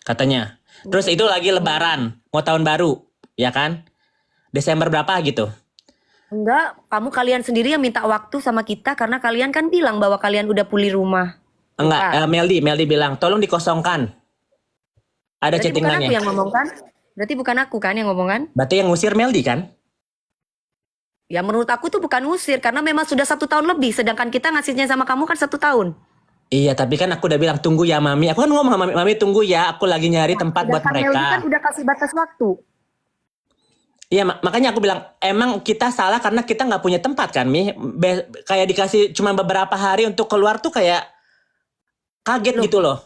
A: katanya. Terus itu lagi Lebaran, mau tahun baru, ya kan? Desember berapa gitu?
C: Enggak, kalian sendiri yang minta waktu sama kita karena kalian kan bilang bahwa kalian udah pulih rumah.
A: Enggak, Meldi bilang tolong dikosongkan. Ada
C: Berarti bukan
A: chattingannya.
C: aku yang ngomong kan? Berarti bukan aku kan yang ngomong kan?
A: Berarti yang ngusir Meldi kan?
C: Ya menurut aku tuh bukan ngusir karena memang sudah 1 tahun lebih, sedangkan kita ngasihnya sama kamu kan 1 tahun.
A: Iya, tapi kan aku udah bilang tunggu ya Mami. Aku kan ngomong sama Mami, tunggu ya. Aku lagi nyari tempat buat
C: Sedangkan Meldi kan
A: mereka.
C: udah kasih batas waktu.
A: Iya, makanya aku bilang emang kita salah karena kita nggak punya tempat kan, Mi. Kayak dikasih cuma beberapa hari untuk keluar tuh kayak kaget
C: Loh.
A: gitu loh.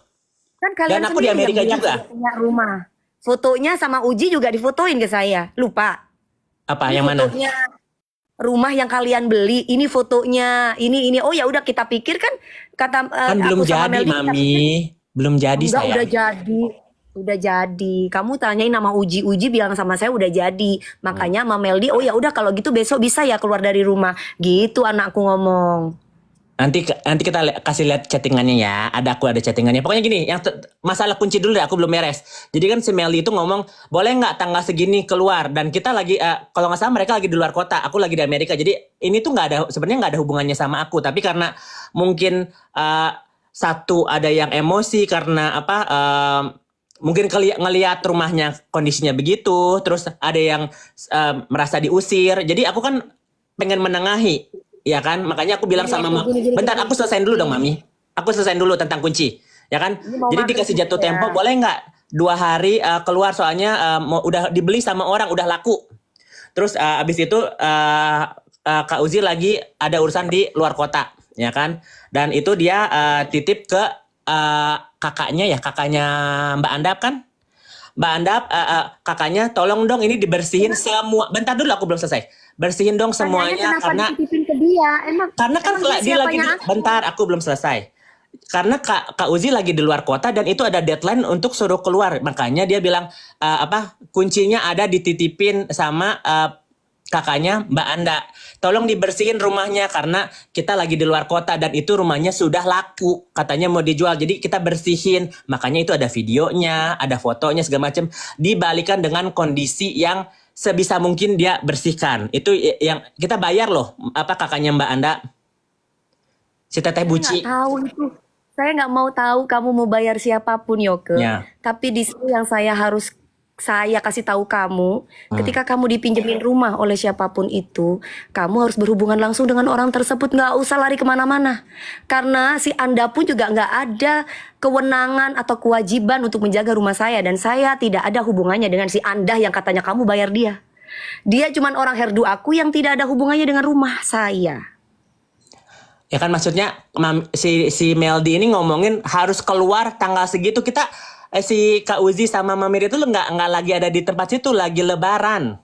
C: Kan kalian
A: Dan aku di
C: sendiri
A: Amerika
C: yang bilang
A: juga.
C: sudah punya rumah. Fotonya sama Uji juga difotoin ke saya. Lupa.
A: Apa
C: Ini
A: yang mana?
C: fotonya rumah yang kalian beli, ini fotonya, ini. Oh ya udah kita pikir kan kata
A: Kan belum
C: aku sama
A: jadi,
C: Meldi kita
A: Mami.
C: pikir,
A: Belum jadi
C: enggak
A: sayang.
C: udah jadi. Udah jadi. Kamu tanyain nama Uji bilang sama saya udah jadi. Makanya sama Meldi, oh ya udah kalau gitu besok bisa ya keluar dari rumah. Gitu anakku ngomong.
A: Nanti kita kasih lihat chattingannya ya. Aku ada chattingannya. Pokoknya gini, yang masalah kunci dulu deh, aku belum beres. Jadi kan si Melly itu ngomong, boleh nggak tanggal segini keluar? Dan kita lagi, kalau nggak salah mereka lagi di luar kota, aku lagi di Amerika. Jadi ini tuh sebenarnya nggak ada hubungannya sama aku. Tapi karena mungkin satu ada yang emosi karena mungkin ngelihat rumahnya kondisinya begitu, terus ada yang merasa diusir. Jadi aku kan pengen menengahi. Ya kan, makanya aku bilang sama Mami, bentar aku selesain dulu dong Mami. Aku selesain dulu tentang kunci, ya kan? Jadi dikasih jatuh tempo, boleh nggak 2 hari keluar soalnya udah dibeli sama orang, udah laku. Terus abis itu Kak Uzi lagi ada urusan di luar kota, ya kan? Dan itu dia titip ke kakaknya Mbak Andap kan? Mbak Andap, kakaknya tolong dong ini dibersihin semua. Bentar dulu aku belum selesai. Bersihin dong semuanya karena
C: dititipin ke dia?
A: karena kan dia lagi bentar aku belum selesai. Karena Kak Uzi lagi di luar kota dan itu ada deadline untuk suruh keluar. Makanya dia bilang kuncinya ada dititipin sama kakaknya Mbak Anda. Tolong dibersihin rumahnya karena kita lagi di luar kota dan itu rumahnya sudah laku. Katanya mau dijual. Jadi kita bersihin. Makanya itu ada videonya, ada fotonya segala macam. Dibalikan dengan kondisi yang sebisa mungkin dia bersihkan. Itu yang kita bayar loh. Kakaknya Mbak Anda? Si Teteh Buci.
C: Nggak tahu itu. Saya nggak mau tahu kamu mau bayar siapapun Yoke.
A: Ya.
C: Tapi di sini yang saya harus saya kasih tahu kamu, ketika kamu dipinjemin rumah oleh siapapun itu, kamu harus berhubungan langsung dengan orang tersebut, nggak usah lari kemana-mana. Karena si Anda pun juga nggak ada kewenangan atau kewajiban untuk menjaga rumah saya, dan saya tidak ada hubungannya dengan si Anda yang katanya kamu bayar dia. Dia cuman orang herdu aku yang tidak ada hubungannya dengan rumah saya.
A: Ya kan maksudnya si Meldi ini ngomongin harus keluar tanggal segitu. Kita si Kak Uzi sama Mami itu nggak lagi ada di tempat situ, lagi lebaran.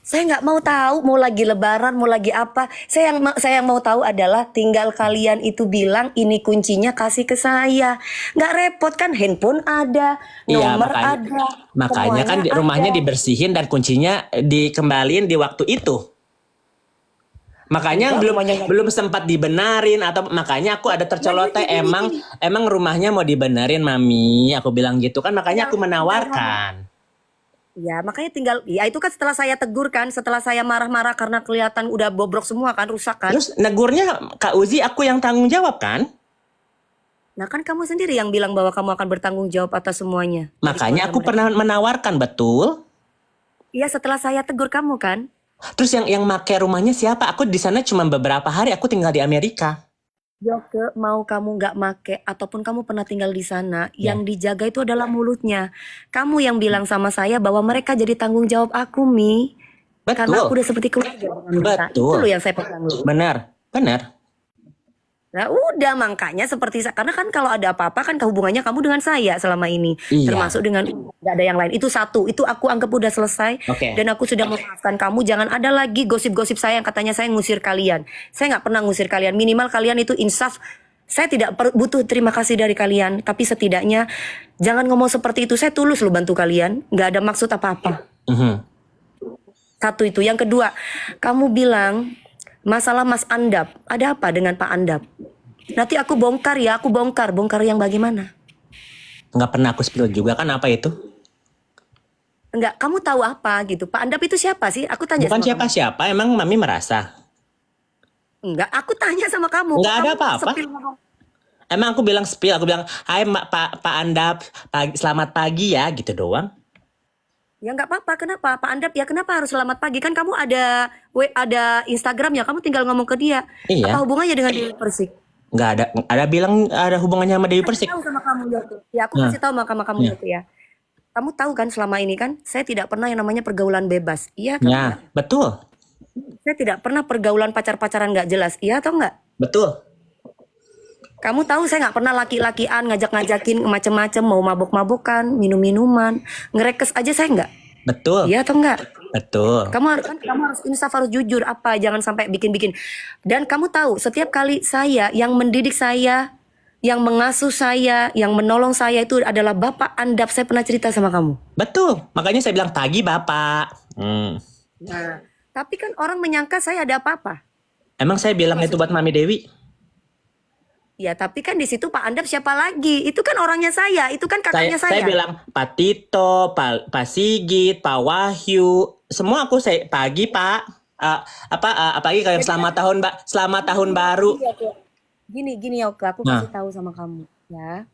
C: Saya nggak mau tahu mau lagi lebaran mau lagi apa. Saya yang mau tahu adalah tinggal kalian itu bilang ini kuncinya kasih ke saya. Nggak repot kan, handphone ada,
A: Iya,
C: nomor ada.
A: makanya kan
C: semuanya
A: rumahnya
C: ada.
A: dibersihin dan kuncinya dikembaliin di waktu itu. Makanya
C: Enggak, rumahnya nggak
A: belum sempat dibenarin, atau makanya aku ada tercolotnya emang rumahnya mau dibenerin Mami, aku bilang gitu kan, makanya aku menawarkan.
C: Ya, makanya tinggal, ya itu kan setelah saya tegur kan, setelah saya marah-marah karena kelihatan udah bobrok semua kan, rusak kan.
A: Terus negurnya Kak Uzi aku yang tanggung jawab kan?
C: Nah kan kamu sendiri yang bilang bahwa kamu akan bertanggung jawab atas semuanya. Dari
A: Makanya
C: keluarga
A: aku
C: mereka.
A: pernah menawarkan, betul.
C: Iya, setelah saya tegur kamu kan.
A: Terus yang make rumahnya siapa? Aku di sana cuma beberapa hari, aku tinggal di Amerika.
C: Yoke, mau kamu nggak make ataupun kamu pernah tinggal di sana,
A: Ya.
C: yang dijaga itu adalah mulutnya. Kamu yang bilang sama saya bahwa mereka jadi tanggung jawab aku, Mi. Karena aku
A: Betul.
C: udah seperti keluarga dengan mereka. Itu
A: Betul.
C: loh yang saya pegang loh.
A: Benar.
C: Nah udah, makanya seperti karena kan kalau ada apa-apa kan hubungannya kamu dengan saya selama ini,
A: Iya.
C: termasuk dengan nggak ada yang lain. Itu satu, itu aku anggap udah selesai.
A: Oke.
C: Dan aku sudah memaafkan kamu. Jangan ada lagi gosip-gosip saya yang katanya saya ngusir kalian. Saya nggak pernah ngusir kalian. Minimal kalian itu insaf. Saya tidak butuh terima kasih dari kalian, tapi setidaknya jangan ngomong seperti itu. Saya tulus loh bantu kalian, nggak ada maksud apa-apa.
A: Mhm.
C: Satu itu. Yang kedua, kamu bilang masalah Mas Andap. Ada apa dengan Pak Andap? Nanti aku bongkar ya, aku bongkar. Bongkar yang bagaimana?
A: Nggak pernah aku spill juga kan apa itu?
C: Enggak, kamu tahu apa gitu. Pak Andap itu siapa sih? Aku tanya
A: Bukan
C: sama kamu.
A: siapa-siapa, emang Mami merasa.
C: Enggak, aku tanya sama kamu.
A: Nggak ada
C: Kamu
A: apa-apa.
C: sepil ngomong.
A: Emang aku bilang spill, aku bilang, hai Pak Andap, selamat pagi ya, gitu doang.
C: Ya nggak apa-apa, kenapa? Pak Andap ya kenapa harus selamat pagi? Kan kamu ada Instagramnya, kamu tinggal ngomong ke dia.
A: Iya.
C: Apa hubungannya dengan Dewi Persik?
A: Nggak ada bilang ada hubungannya sama Dewi Persik.
C: Tahu sama kamu Yoto. Ya aku
A: Nah.
C: kasih tahu sama kamu
A: Ya.
C: Yoto ya. Kamu tahu kan selama ini kan saya tidak pernah yang namanya pergaulan bebas. Iya atau enggak?
A: Ya, betul.
C: Saya tidak pernah pergaulan pacar-pacaran nggak jelas. Iya atau enggak?
A: Betul.
C: Kamu tahu saya nggak pernah laki-lakian ngajak-ngajakin macem-macem, mau mabok-mabokan, minum-minuman, ngerekes aja saya nggak.
A: Betul.
C: Iya atau enggak?
A: Betul.
C: Kamu harus insaf, harus jujur, apa jangan sampai bikin-bikin. Dan kamu tahu setiap kali saya yang mendidik saya, yang mengasuh saya, yang menolong saya itu adalah Bapak Andap. Saya pernah cerita sama kamu.
A: Betul. Makanya saya bilang pagi Bapak.
C: Nah, tapi kan orang menyangka saya ada apa-apa.
A: Emang saya bilang itu buat Mami Dewi?
C: Ya, tapi kan di situ Pak Andap siapa lagi? Itu kan orangnya saya, itu kan kakaknya
A: Saya
C: saya.
A: bilang Pak Tito, Pak Sigit, Pak Wahyu, semua aku saya pagi Pak. Apalagi kayak selamat tahun baru.
C: Gini Yoke, aku
A: Nah.
C: kasih tahu sama kamu ya.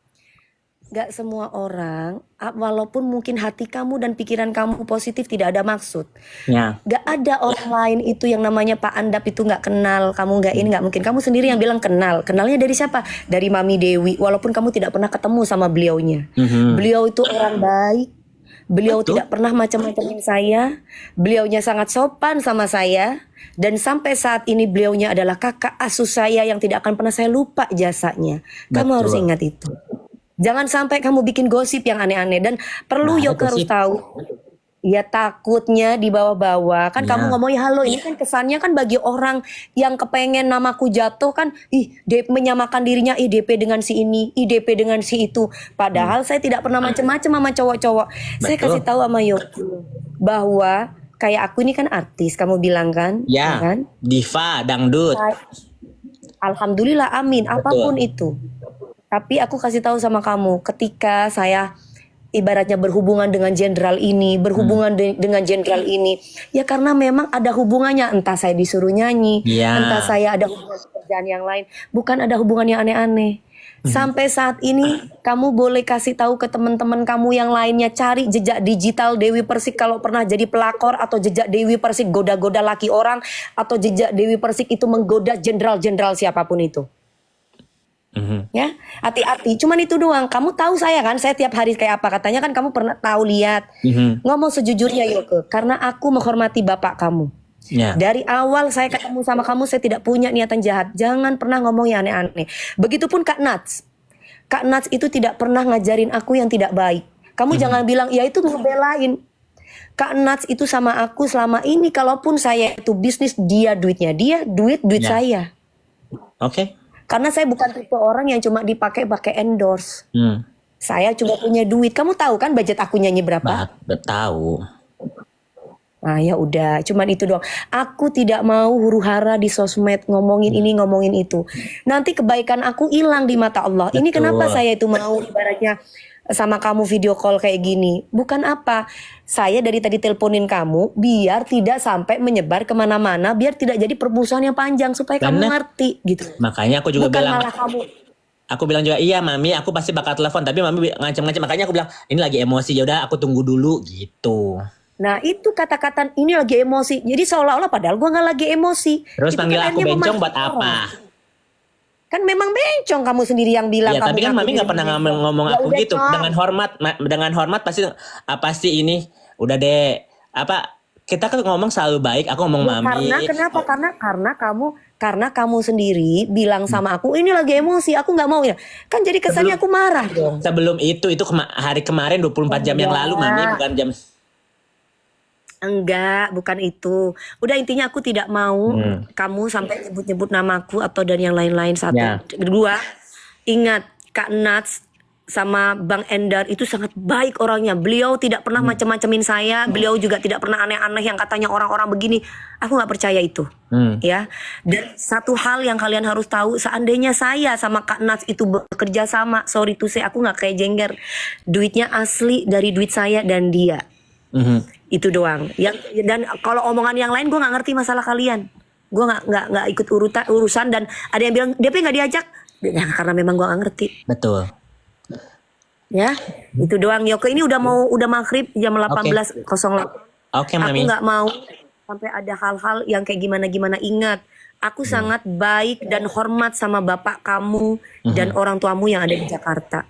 C: Gak semua orang, walaupun mungkin hati kamu dan pikiran kamu positif tidak ada maksud.
A: Ya.
C: Gak ada orang lain itu yang namanya Pak Andap itu gak kenal. Kamu gak ini, gak mungkin. Kamu sendiri yang bilang kenal. Kenalnya dari siapa? Dari Mami Dewi. Walaupun kamu tidak pernah ketemu sama beliaunya.
A: Mhm.
C: Beliau itu orang baik. Beliau
A: Betul.
C: tidak pernah macam-macamin saya. Beliaunya sangat sopan sama saya. Dan sampai saat ini beliaunya adalah kakak asuh saya yang tidak akan pernah saya lupa jasanya. Kamu
A: Betul.
C: harus ingat itu. Jangan sampai kamu bikin gosip yang aneh-aneh. Dan perlu
A: Nah, ada
C: Yoke harus
A: gosip.
C: tahu. Ya takutnya dibawa-bawa. Kan
A: Ya.
C: kamu ngomongnya halo. Ini kan kesannya kan bagi orang yang kepengen namaku jatuh kan. Menyamakan dirinya DP dengan si ini. DP dengan si itu. Padahal saya tidak pernah macem-macem sama cowok-cowok. Saya
A: Betul.
C: kasih tahu sama Yoke. Bahwa kayak aku ini kan artis. Kamu bilang kan.
A: Ya.
C: Kan?
A: Diva, dangdut.
C: Alhamdulillah amin.
A: Betul.
C: Apapun itu. Tapi aku kasih tahu sama kamu, ketika saya ibaratnya berhubungan dengan jenderal ini, berhubungan dengan jenderal ini, ya karena memang ada hubungannya. Entah saya disuruh nyanyi,
A: Ya.
C: entah saya ada hubungan pekerjaan yang lain, bukan ada hubungan yang aneh-aneh. Sampai saat ini kamu boleh kasih tahu ke teman-teman kamu yang lainnya, cari jejak digital Dewi Persik kalau pernah jadi pelakor, atau jejak Dewi Persik goda-goda laki orang, atau jejak Dewi Persik itu menggoda jenderal-jenderal siapapun itu. Ya, hati-hati. Cuman itu doang. Kamu tahu saya kan, saya tiap hari kayak apa, katanya kan kamu pernah tahu lihat. Ngomong sejujurnya Yoke, karena aku menghormati bapak kamu.
A: Ya.
C: Dari awal saya ketemu sama kamu, saya tidak punya niatan jahat. Jangan pernah ngomong yang aneh-aneh. Begitupun Kak Nats. Kak Nats itu tidak pernah ngajarin aku yang tidak baik. Kamu jangan bilang, ya itu ngebelain. Kak Nats itu sama aku selama ini, kalaupun saya itu bisnis, dia duitnya. Dia duit
A: Ya.
C: saya.
A: Oke.
C: Karena saya bukan tipe orang yang cuma dipakai endorse. Saya cuma punya duit. Kamu tahu kan budget aku nyanyi berapa?
A: Tahu.
C: Nah ya udah, cuman itu doang. Aku tidak mau huru hara di sosmed ngomongin ini ngomongin itu. Nanti kebaikan aku hilang di mata Allah. Ini
A: Betul.
C: kenapa saya itu mau ibaratnya sama kamu video call kayak gini? Bukan apa, saya dari tadi teleponin kamu biar tidak sampai menyebar kemana-mana, biar tidak jadi permusuhan yang panjang, supaya kamu
A: Karena-
C: ngerti gitu.
A: Makanya aku juga
C: Bukan
A: bilang,
C: malah kamu.
A: aku bilang juga, iya mami, aku pasti bakal telepon, tapi mami ngancam-ngancam. Makanya aku bilang, ini lagi emosi, ya udah aku tunggu dulu gitu.
C: Nah itu kata-kata ini lagi emosi. Jadi seolah-olah padahal gua nggak lagi emosi.
A: Terus
C: Itu
A: panggil
C: kan
A: aku
C: akhirnya
A: bencong
C: memancing
A: buat apa?
C: orang. Kan memang bencong kamu sendiri yang bilang.
A: Ya,
C: kamu
A: tapi kan
C: ngaku
A: mami
C: diri
A: nggak pernah
C: bencong.
A: ngomong
C: Ya
A: aku
C: udah,
A: gitu.
C: Cong.
A: Dengan hormat pasti apa sih ini? Udah deh, apa kita kan ngomong selalu baik. Aku ngomong
C: Ya,
A: mami.
C: karena kenapa? Karena kamu sendiri bilang sama aku ini lagi emosi, aku nggak mau ya. Kan jadi kesannya aku marah dong.
A: Sebelum itu hari kemarin 24 jam yang lalu mami, bukan jam.
C: Enggak, bukan itu. Udah intinya aku tidak mau kamu sampai nyebut-nyebut namaku atau dan yang lain-lain. Satu.
A: Ya.
C: Kedua, ingat Kak Nats sama Bang Endar itu sangat baik orangnya. Beliau tidak pernah macam-macamin saya. Beliau juga tidak pernah aneh-aneh yang katanya orang-orang begini. Aku nggak percaya itu. Ya. Dan satu hal yang kalian harus tahu, seandainya saya sama Kak Nats itu bekerja sama, sorry to say, aku nggak kayak jengger. Duitnya asli dari duit saya dan dia. Itu doang. Dan kalau omongan yang lain gue nggak ngerti masalah kalian. Gue nggak ikut urusan. Dan ada yang bilang DP nggak diajak, ya karena memang gue nggak ngerti.
A: Betul.
C: Ya, itu doang. Yoke ini udah maghrib jam 18.08.
A: Oke
C: Aku
A: mami.
C: nggak mau sampai ada hal-hal yang kayak gimana-gimana. Ingat, aku sangat baik dan hormat sama bapak kamu dan orang tuamu yang ada di Jakarta.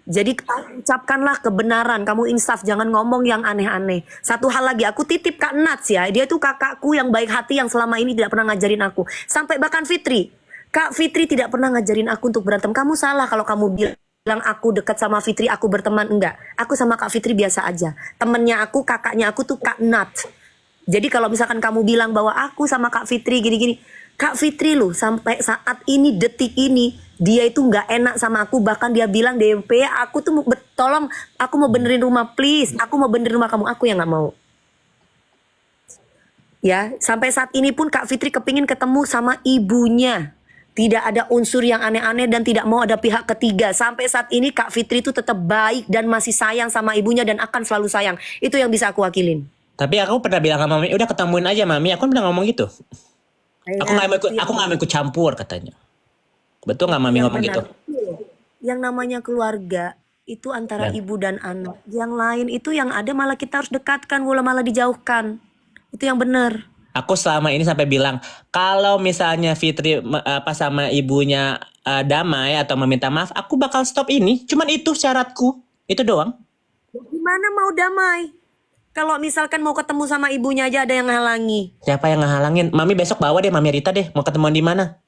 C: Jadi ucapkanlah kebenaran, kamu insaf, jangan ngomong yang aneh-aneh. Satu hal lagi, aku titip Kak Nats ya, dia tuh kakakku yang baik hati yang selama ini tidak pernah ngajarin aku. Sampai bahkan Fitri, Kak Fitri tidak pernah ngajarin aku untuk berantem. Kamu salah kalau kamu bilang aku dekat sama Fitri, aku berteman. Enggak, aku sama Kak Fitri biasa aja. Temennya aku, kakaknya aku tuh Kak Nats. Jadi kalau misalkan kamu bilang bahwa aku sama Kak Fitri gini-gini, Kak Fitri loh sampai saat ini, detik ini, dia itu nggak enak sama aku. Bahkan dia bilang, DP aku tuh tolong, aku mau benerin rumah please, aku mau benerin rumah kamu. Aku yang nggak mau. Ya, sampai saat ini pun Kak Fitri kepingin ketemu sama ibunya. Tidak ada unsur yang aneh-aneh dan tidak mau ada pihak ketiga. Sampai saat ini Kak Fitri itu tetap baik dan masih sayang sama ibunya dan akan selalu sayang. Itu yang bisa aku wakilin.
A: Tapi aku pernah bilang sama mami, udah ketemuin aja mami. Aku kan pernah ngomong gitu. Aku nggak mau ikut campur katanya. Betul nggak mami ngomong gitu?
C: Yang namanya keluarga itu antara ibu dan anak. Yang lain itu yang ada malah kita harus dekatkan, malah dijauhkan. Itu yang benar.
A: Aku selama ini sampai bilang, kalau misalnya Fitri sama ibunya damai atau meminta maaf, aku bakal stop ini. Cuman itu syaratku, itu doang.
C: Gimana mau damai? Kalau misalkan mau ketemu sama ibunya aja ada yang halangi.
A: Siapa yang ngehalangin? Mami besok bawa deh Mami Rita deh, mau ketemuan di mana?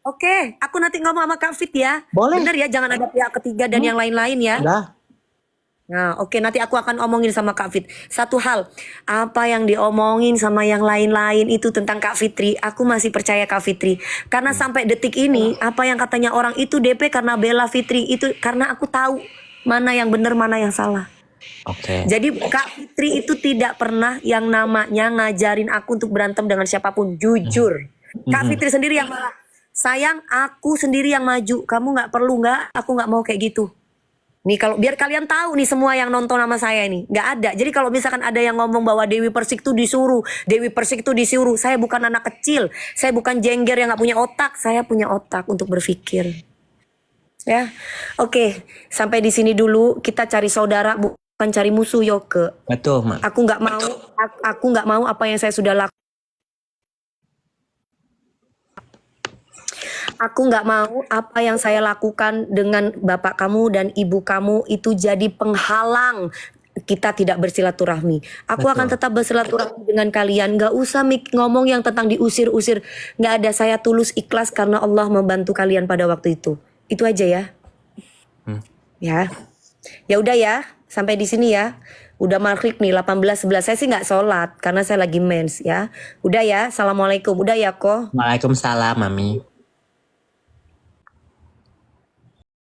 C: Oke, aku nanti ngomong sama Kak Fit ya.
A: Boleh.
C: Bener ya, jangan ada pihak ketiga dan yang lain-lain ya.
A: Udah.
C: Nah, oke, nanti aku akan omongin sama Kak Fit. Satu hal, apa yang diomongin sama yang lain-lain itu tentang Kak Fitri, aku masih percaya Kak Fitri. Karena sampai detik ini, apa yang katanya orang itu DP karena bela Fitri, itu karena aku tahu mana yang benar, mana yang salah.
A: Oke.
C: Jadi Kak Fitri itu tidak pernah yang namanya ngajarin aku untuk berantem dengan siapapun, jujur. Kak Fitri sendiri yang marah. Sayang, aku sendiri yang maju. Kamu nggak perlu, nggak. Aku nggak mau kayak gitu. Nih kalau biar kalian tahu nih semua yang nonton sama saya ini, nggak ada. Jadi kalau misalkan ada yang ngomong bahwa Dewi Persik tuh disuruh, Dewi Persik tuh disuruh, saya bukan anak kecil, saya bukan jengger yang nggak punya otak, saya punya otak untuk berpikir. Ya, oke. Sampai di sini dulu. Kita cari saudara, bukan cari musuh, Yoke.
A: Betul, Mak.
C: Aku nggak mau, aku nggak mau apa yang saya sudah lakukan. Aku nggak mau apa yang saya lakukan dengan bapak kamu dan ibu kamu itu jadi penghalang kita tidak bersilaturahmi. Aku akan
A: Betul.
C: tetap bersilaturahmi dengan kalian. Nggak usah ngomong yang tentang diusir-usir. Nggak ada. Saya tulus ikhlas karena Allah membantu kalian pada waktu itu. Itu aja ya.
A: Hmm.
C: Ya. Ya udah ya. Sampai di sini ya. Udah maghrib nih 18:11. Saya sih nggak sholat karena saya lagi mens ya. Udah ya. Assalamualaikum. Udah ya kok.
A: Waalaikumsalam, Mami.